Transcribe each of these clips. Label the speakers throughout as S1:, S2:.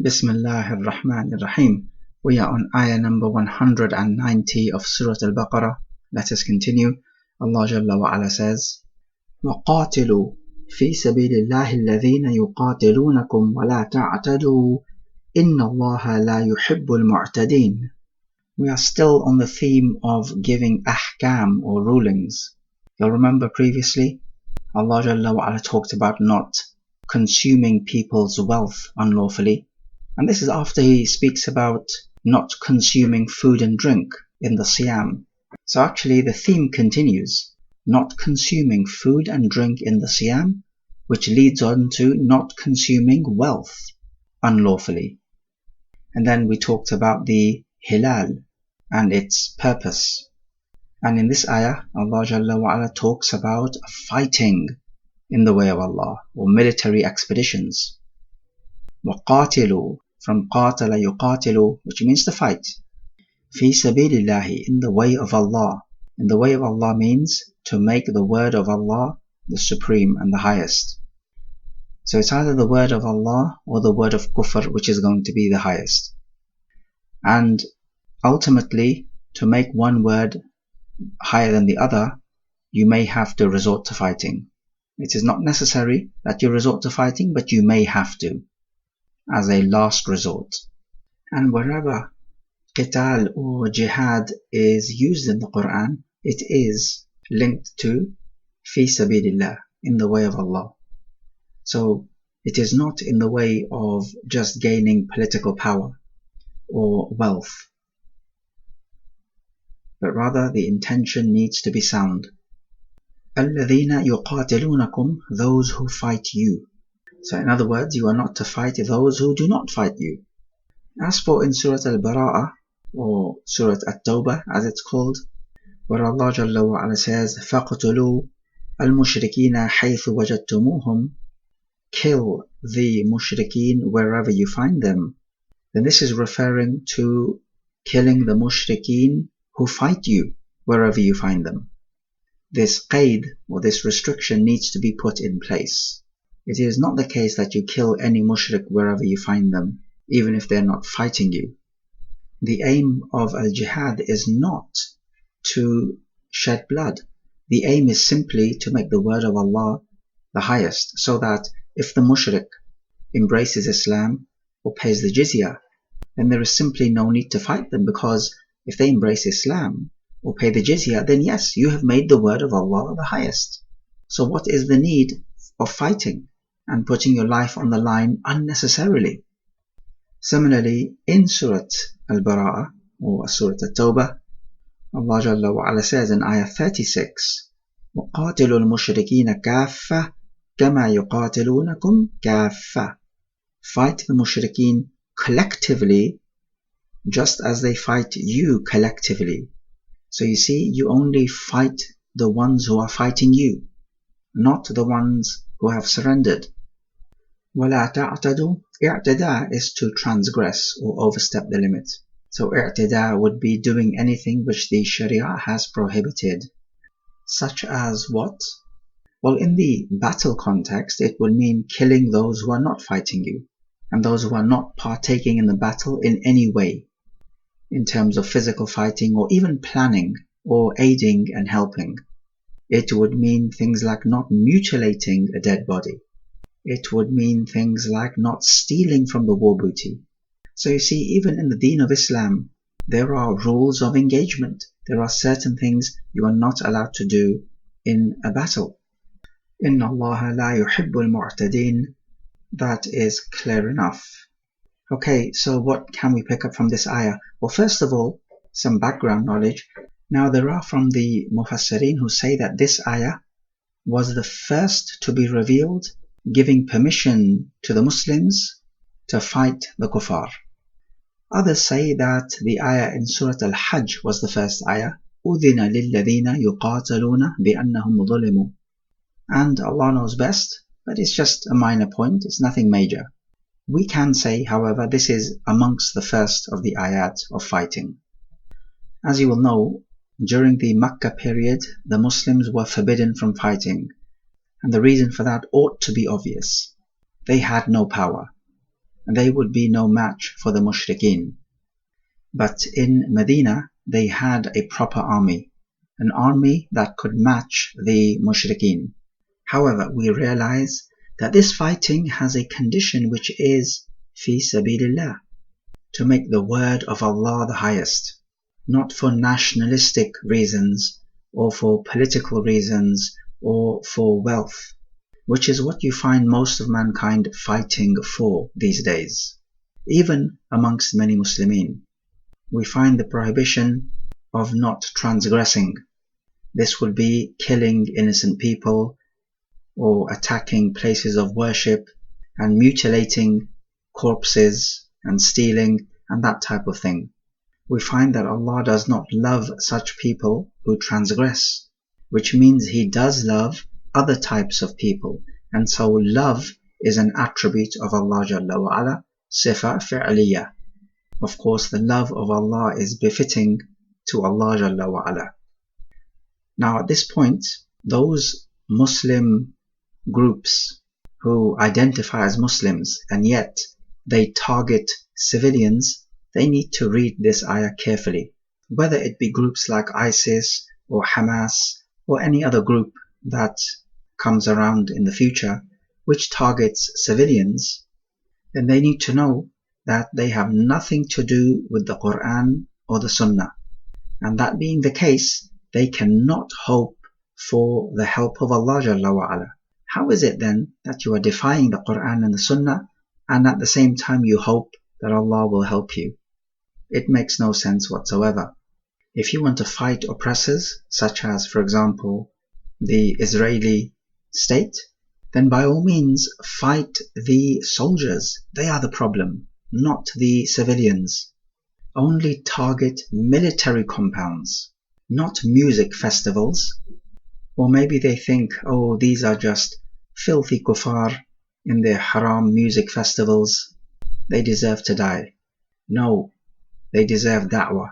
S1: Bismillah ar-Rahman ar-Rahim. We are on ayah number 190 of Surah Al-Baqarah. Let us continue. Allah Jalla wa Ala says, وَقَاتِلُوا فِي سَبِيلِ اللَّهِ الَّذِينَ يُقَاتِلُونَكُمْ وَلَا تَعْتَدُوا إِنَّ اللَّهَ لَا يُحِبُّ الْمُعْتَدِينَ. We are still on the theme of giving ahkam or rulings. You'll remember previously, Allah Jalla wa Ala talked about not consuming people's wealth unlawfully. And this is after he speaks about not consuming food and drink in the Siyam. So actually the theme continues, not consuming food and drink in the Siyam, which leads on to not consuming wealth unlawfully. And then we talked about the Hilal and its purpose. And in this ayah, Allah Jalla wa Ala talks about fighting in the way of Allah, or military expeditions. وَقَاتِلُوا, from قَاتَلَ يُقَاتِلُوا, which means to fight. فِي سَبِيلِ اللَّهِ, in the way of Allah. In the way of Allah means to make the word of Allah the supreme and the highest. So it's either the word of Allah or the word of kufr which is going to be the highest. And ultimately, to make one word higher than the other, you may have to resort to fighting. It is not necessary that you resort to fighting, but you may have to, as a last resort. And wherever qital or jihad is used in the Quran, it is linked to fi sabilillah, in the way of Allah. So it is not in the way of just gaining political power or wealth, but rather the intention needs to be sound. الَّذِينَ يُقَاتِلُونَكُمْ, those who fight you. So in other words, you are not to fight those who do not fight you. As for in Surah Al-Baqarah, or Surah At-Tawbah as it's called, where Allah Jalla wa Ala says, فَقْتُلُوا الْمُشْرِكِينَ حَيْثُ وَجَدْتُمُوهُم, kill the mushrikeen wherever you find them. Then this is referring to killing the mushrikeen who fight you wherever you find them. This qaid, or this restriction, needs to be put in place. It is not the case that you kill any mushrik wherever you find them, even if they're not fighting you. The aim of al-jihad is not to shed blood. The aim is simply to make the word of Allah the highest, so that if the mushrik embraces Islam or pays the jizya, then there is simply no need to fight them, because if they embrace Islam or pay the jizya, then yes, you have made the word of Allah the highest. So what is the need of fighting and putting your life on the line unnecessarily? Similarly, in Surah Al-Baqarah or Surah At-Tawbah, Allah Jalla wa Ala says in ayah 36, وَقَاتِلُوا الْمُشْرِكِينَ كَافَّةً كَمَا يُقَاتِلُونَكُمْ كَافَّةً. Fight the mushrikeen collectively, just as they fight you collectively. So you see, you only fight the ones who are fighting you, not the ones who have surrendered. وَلَا تَعْتَدُوا, i'tada is to transgress or overstep the limit. So i'tada would be doing anything which the Sharia has prohibited. Such as what? Well, in the battle context, it would mean killing those who are not fighting you, and those who are not partaking in the battle in any way, in terms of physical fighting or even planning or aiding and helping. It would mean things like not mutilating a dead body. It would mean things like not stealing from the war booty. So you see, even in the deen of Islam, there are rules of engagement. There are certain things you are not allowed to do in a battle. إِنَّ اللَّهَ لَا يُحِبُّ الْمُعْتَدِينَ. That is clear enough. Okay, so what can we pick up from this ayah? Well, first of all, some background knowledge. Now, there are from the Mufassirin who say that this ayah was the first to be revealed, giving permission to the Muslims to fight the kuffar. Others say that the ayah in Surah Al-Hajj was the first ayah, أُذِنَ لِلَّذِينَ يُقَاتَلُونَ بِأَنَّهُمْ ظُلِمُوا. And Allah knows best, but it's just a minor point, it's nothing major. We can say, however, this is amongst the first of the ayat of fighting. As you will know, during the Makkah period, the Muslims were forbidden from fighting, and the reason for that ought to be obvious. They had no power, they would be no match for the mushrikeen. But in Medina, they had a proper army, an army that could match the mushrikeen. However, we realize that this fighting has a condition, which is fi sabilillah, to make the word of Allah the highest, not for nationalistic reasons or for political reasons or for wealth, which is what you find most of mankind fighting for these days. Even amongst many Muslimin, we find the prohibition of not transgressing. This would be killing innocent people or attacking places of worship and mutilating corpses and stealing and that type of thing. We find that Allah does not love such people who transgress, which means He does love other types of people, and so love is an attribute of Allah Jalla wa Ala, sifa fi'liyah. Of course, the love of Allah is befitting to Allah Jalla wa Ala. Now at this point, those Muslim groups who identify as Muslims and yet they target civilians, they need to read this ayah carefully. Whether it be groups like ISIS or Hamas or any other group that comes around in the future which targets civilians, then they need to know that they have nothing to do with the Quran or the Sunnah. And that being the case, they cannot hope for the help of Allah Jalla wa Ala. How is it then that you are defying the Quran and the Sunnah and at the same time you hope that Allah will help you? It makes no sense whatsoever. If you want to fight oppressors, such as, for example, the Israeli state, then by all means fight the soldiers. They are the problem, not the civilians. Only target military compounds, not music festivals. Or maybe they think, oh, these are just filthy kuffar in their haram music festivals. They deserve to die. No, they deserve da'wah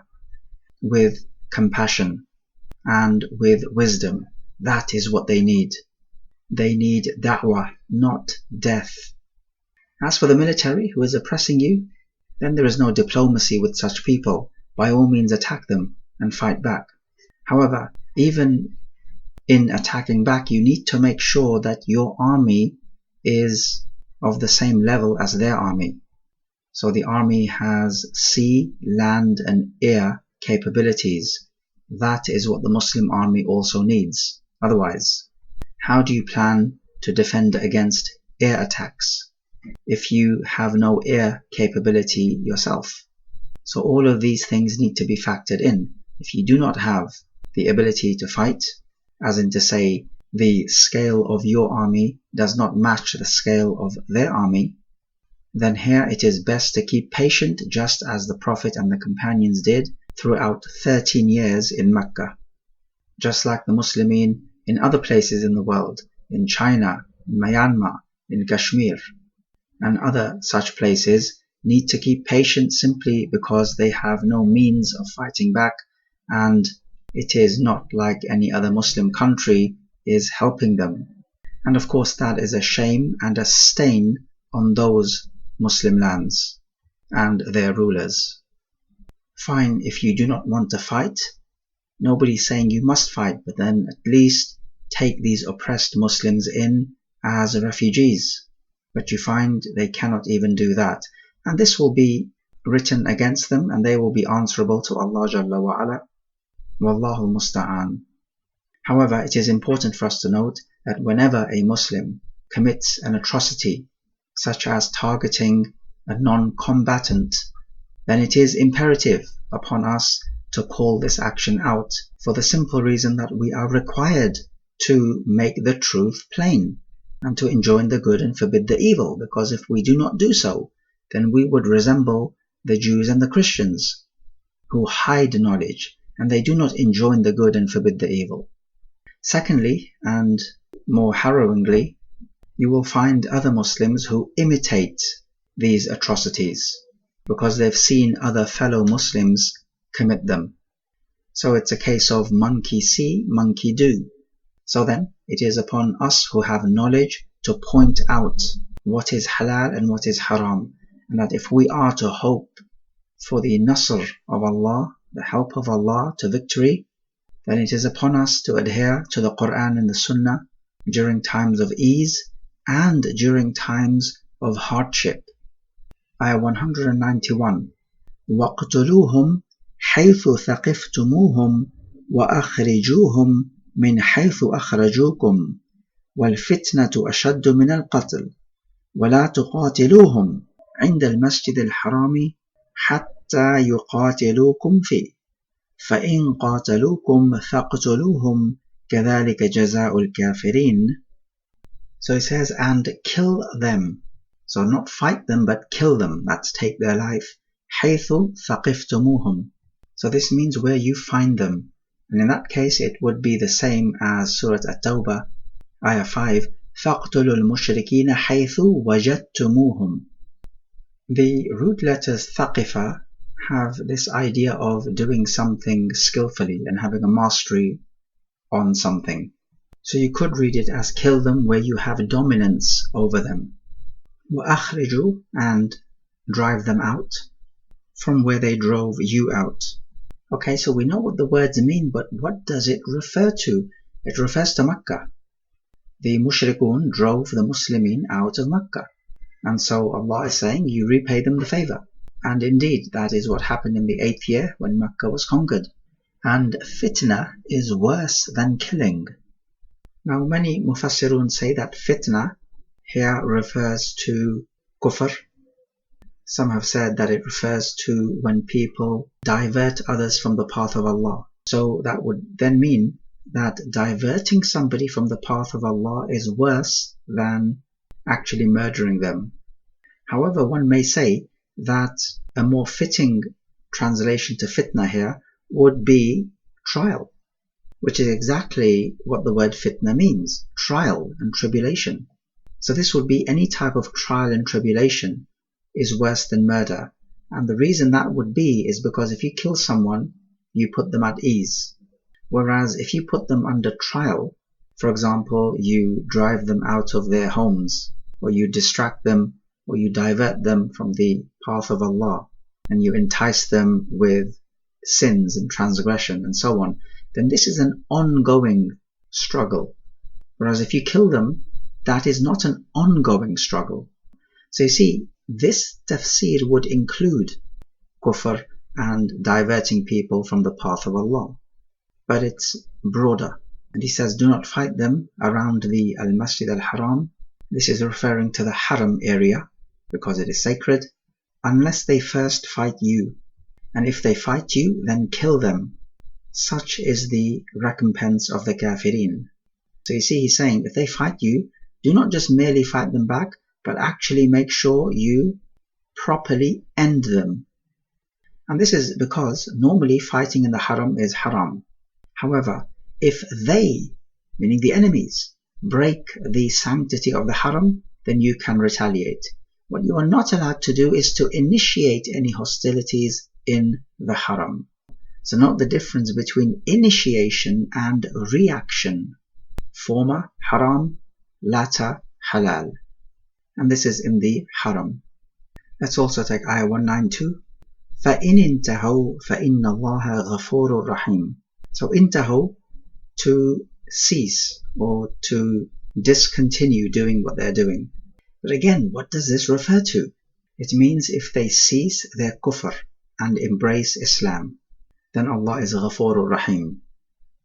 S1: with compassion and with wisdom. That is what they need. They need da'wah, not death. As for the military who is oppressing you, then there is no diplomacy with such people. By all means attack them and fight back. However, even in attacking back, you need to make sure that your army is of the same level as their army. So the army has sea, land and air capabilities. That is what the Muslim army also needs. Otherwise, how do you plan to defend against air attacks if you have no air capability yourself? So all of these things need to be factored in. If you do not have the ability to fight, as in to say the scale of your army does not match the scale of their army, then here it is best to keep patient, just as the Prophet and the companions did throughout 13 years in Mecca. Just like the Muslimin in other places in the world, in China, in Myanmar, in Kashmir, and other such places, need to keep patient simply because they have no means of fighting back, and it is not like any other Muslim country is helping them. And of course that is a shame and a stain on those Muslim lands and their rulers. Fine, if you do not want to fight, nobody's saying you must fight, but then at least take these oppressed Muslims in as refugees. But you find they cannot even do that. And this will be written against them and they will be answerable to Allah Jalla wa Ala. Wallahu musta'an. However, it is important for us to note that whenever a Muslim commits an atrocity, such as targeting a non-combatant, then it is imperative upon us to call this action out, for the simple reason that we are required to make the truth plain and to enjoin the good and forbid the evil, because if we do not do so, then we would resemble the Jews and the Christians who hide knowledge and they do not enjoin the good and forbid the evil. Secondly, and more harrowingly, you will find other Muslims who imitate these atrocities because they've seen other fellow Muslims commit them. So it's a case of monkey see, monkey do. So then it is upon us who have knowledge to point out what is halal and what is haram, and that if we are to hope for the nasr of Allah, the help of Allah to victory, then it is upon us to adhere to the Quran and the Sunnah during times of ease and during times of hardship. Ayah 191. وَاقْتُلُوهُمْ حَيْثُ ثَقِفْتُمُوهُمْ وَأَخْرِجُوهُمْ مِنْ حَيْثُ أَخْرَجُوكُمْ وَالْفِتْنَةُ أَشَدُّ مِنَ الْقَتْلِ وَلَا تُقَاتِلُوهُمْ عِنْدَ الْمَسْجِدِ الْحَرَامِ حَتَّى يُقَاتِلُوكُمْ فِيهِ فَإِنْ قَاتَلُوكُمْ فَاقْتُلُوهُمْ كَذَلِكَ جَزَاءُ الْكَافِرِينَ. So it says, and kill them. So not fight them, but kill them. That's take their life. حَيْثُ ثَقِفْتُمُوهُمْ. So this means where you find them. And in that case, it would be the same as Surah At-Tawbah, Ayah 5. فَاقْتُلُوا الْمُشْرِكِينَ حَيْثُ وَجَدْتُمُوهُمْ. The root letters ثَقِفَ have this idea of doing something skillfully and having a mastery on something. So you could read it as kill them where you have dominance over them. وَأَخْرِجُوا, and drive them out from where they drove you out. Okay, so we know what the words mean, but what does it refer to? It refers to Makkah. The mushrikun drove the Muslimin out of Makkah. And so Allah is saying, you repay them the favor. And indeed, that is what happened in the 8th year when Makkah was conquered. And fitna is worse than killing. Now, many mufassirun say that fitna here refers to kufr. Some have said that it refers to when people divert others from the path of Allah. So that would then mean that diverting somebody from the path of Allah is worse than actually murdering them. However, one may say that a more fitting translation to fitna here would be trial, which is exactly what the word fitna means, trial and tribulation. So this would be any type of trial and tribulation is worse than murder. And the reason that would be is because if you kill someone, you put them at ease. Whereas if you put them under trial, for example, you drive them out of their homes, or you distract them, or you divert them from the path of Allah, and you entice them with sins and transgression and so on, then this is an ongoing struggle. Whereas if you kill them, that is not an ongoing struggle. So you see, this tafsir would include kufr and diverting people from the path of Allah. But it's broader. And he says, do not fight them around the Al-Masjid Al-Haram. This is referring to the Haram area, because it is sacred, unless they first fight you. And if they fight you, then kill them. Such is the recompense of the kafirin. So you see, he's saying, if they fight you, do not just merely fight them back, but actually make sure you properly end them. And this is because normally fighting in the Haram is haram. However, if they, meaning the enemies, break the sanctity of the Haram, then you can retaliate. What you are not allowed to do is to initiate any hostilities in the Haram. So note the difference between initiation and reaction. Former haram, latter halal. And this is in the Haram. Let's also take Ayah 192. فَإِنِ انْتَهَوْا فَإِنَّ اللَّهَ غَفُورٌ رَحِيمٌ. So intahu, to cease or to discontinue doing what they're doing. But again, what does this refer to? It means if they cease their kufr and embrace Islam, then Allah is Ghafurur Rahim.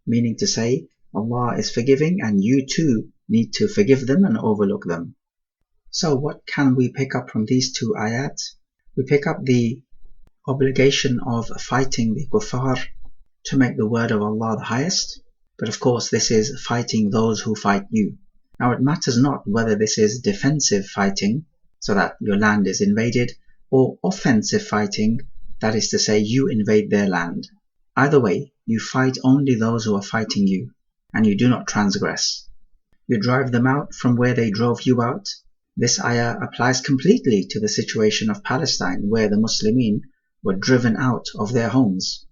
S1: Meaning to say, Allah is forgiving and you too need to forgive them and overlook them. So what can we pick up from these two ayat? We pick up the obligation of fighting the kuffar to make the word of Allah the highest. But of course this is fighting those who fight you. Now it matters not whether this is defensive fighting, so that your land is invaded, or offensive fighting, that is to say you invade their land. Either way, you fight only those who are fighting you, and you do not transgress. You drive them out from where they drove you out. This ayah applies completely to the situation of Palestine, where the Muslimin were driven out of their homes.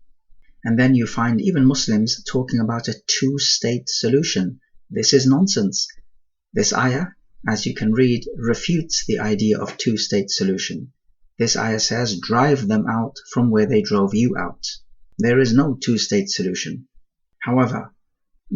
S1: And then you find even Muslims talking about a two-state solution. This is nonsense. This ayah, as you can read, refutes the idea of two-state solution. this ayah says, drive them out from where they drove you out. There is no two-state solution. However,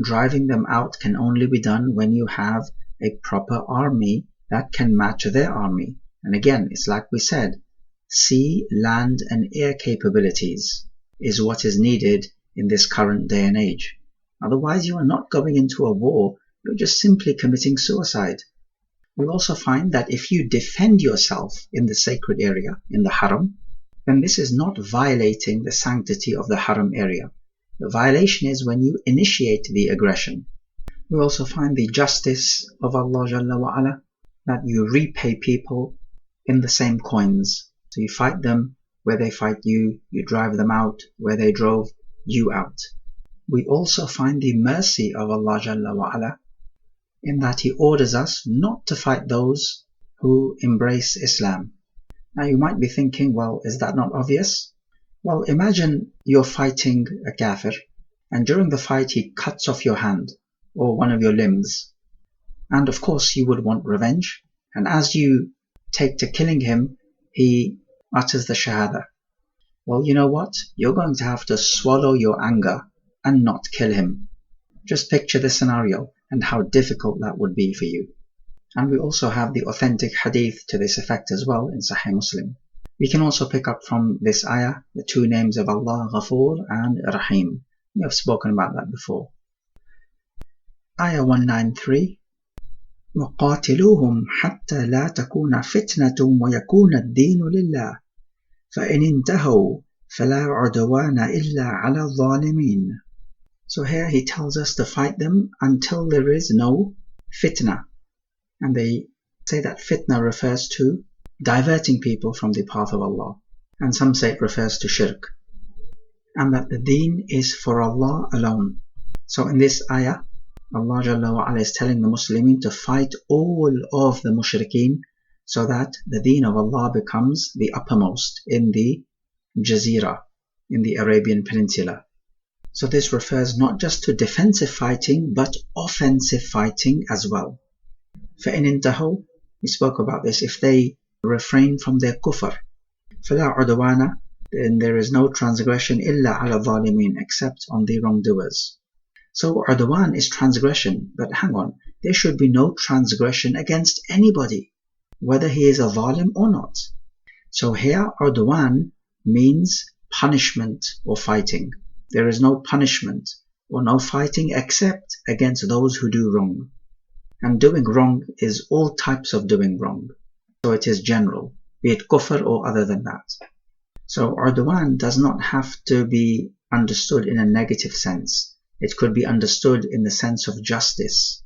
S1: driving them out can only be done when you have a proper army that can match their army. And again, it's like we said, sea, land and air capabilities is what is needed in this current day and age. Otherwise, you are not going into a war, you're just simply committing suicide. We also find that if you defend yourself in the sacred area, in the haram, then this is not violating the sanctity of the haram area. The violation is when you initiate the aggression. We also find the justice of Allah Jalla wa Ala, that you repay people in the same coins. So you fight them where they fight you, you drive them out where they drove you out. We also find the mercy of Allah Jalla wa Ala in that He orders us not to fight those who embrace Islam. Now you might be thinking, well, is that not obvious? Well, imagine you're fighting a kafir, and during the fight he cuts off your hand or one of your limbs. And of course you would want revenge, and as you take to killing him, he utters the shahada. Well, you know what? You're going to have to swallow your anger and not kill him. Just picture the scenario and how difficult that would be for you. And we also have the authentic hadith to this effect as well in Sahih Muslim. We can also pick up from this ayah the two names of Allah, Ghafoor and Rahim. We have spoken about that before. Ayah 193. وَقَاتِلُوهُمْ حَتَّى لَا تَكُونَ فِتْنَةٌ وَيَكُونَ الدِّينُ لِلَّهِ فَإِنِ انْتَهَوْا فَلَا عُدْوَانَ إِلَّا عَلَى الظَّالِمِينَ. So here he tells us to fight them until there is no fitna. And they say that fitna refers to diverting people from the path of Allah. And some say it refers to shirk. And that the deen is for Allah alone. So in this ayah, Allah Jalla wa Ala is telling the Muslimin to fight all of the mushrikeen so that the deen of Allah becomes the uppermost in the Jazira, in the Arabian Peninsula. So this refers not just to defensive fighting, but offensive fighting as well. فَإِنِ انْتَهَوْا, we spoke about this, if they refrain from their kufr, فَلَا عُدْوَانَ, then there is no transgression إِلَّا عَلَى الظَّالِمِينَ, except on the wrongdoers. So udwan is transgression, but hang on, there should be no transgression against anybody, whether he is a zalim or not. So here udwan means punishment or fighting. There is no punishment or no fighting except against those who do wrong. And doing wrong is all types of doing wrong. So it is general, be it kufr or other than that. So udwan does not have to be understood in a negative sense. It could be understood in the sense of justice,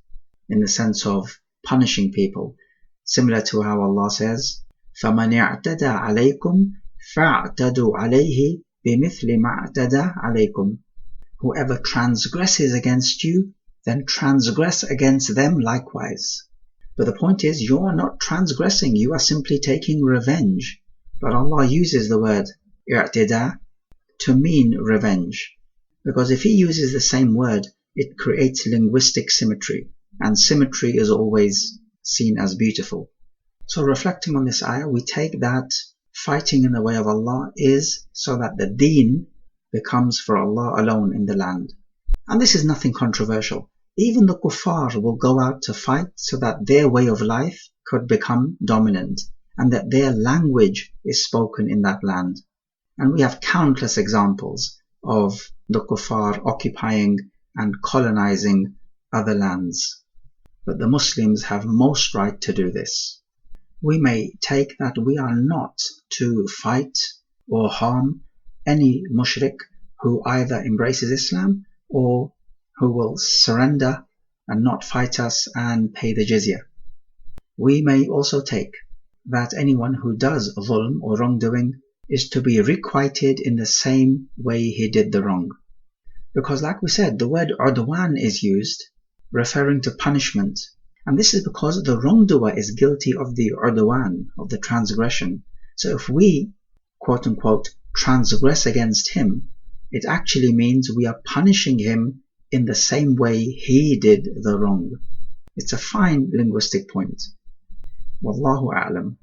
S1: in the sense of punishing people, similar to how Allah says, فَمَنِ اعْتَدَى عَلَيْكُمْ فَاعْتَدُوا عَلَيْهِ بِمِثْلِ مَا اعْتَدَى عَلَيْكُمْ. Whoever transgresses against you, then transgress against them likewise. But the point is, you are not transgressing, you are simply taking revenge. But Allah uses the word i'tida to mean revenge. Because if He uses the same word, it creates linguistic symmetry. And symmetry is always seen as beautiful. So reflecting on this ayah, we take that fighting in the way of Allah is so that the deen becomes for Allah alone in the land. And this is nothing controversial. Even the kuffar will go out to fight so that their way of life could become dominant and that their language is spoken in that land. And we have countless examples of the kuffar occupying and colonizing other lands. But the Muslims have most right to do this. We may take that we are not to fight or harm any mushrik who either embraces Islam or who will surrender and not fight us and pay the jizya. We may also take that anyone who does dhulm or wrongdoing is to be requited in the same way he did the wrong. Because like we said, the word udwan is used referring to punishment. And this is because the wrongdoer is guilty of the udwan, of the transgression. So if we, quote unquote, transgress against him, it actually means we are punishing him in the same way he did the wrong. It's a fine linguistic point. Wallahu a'lam.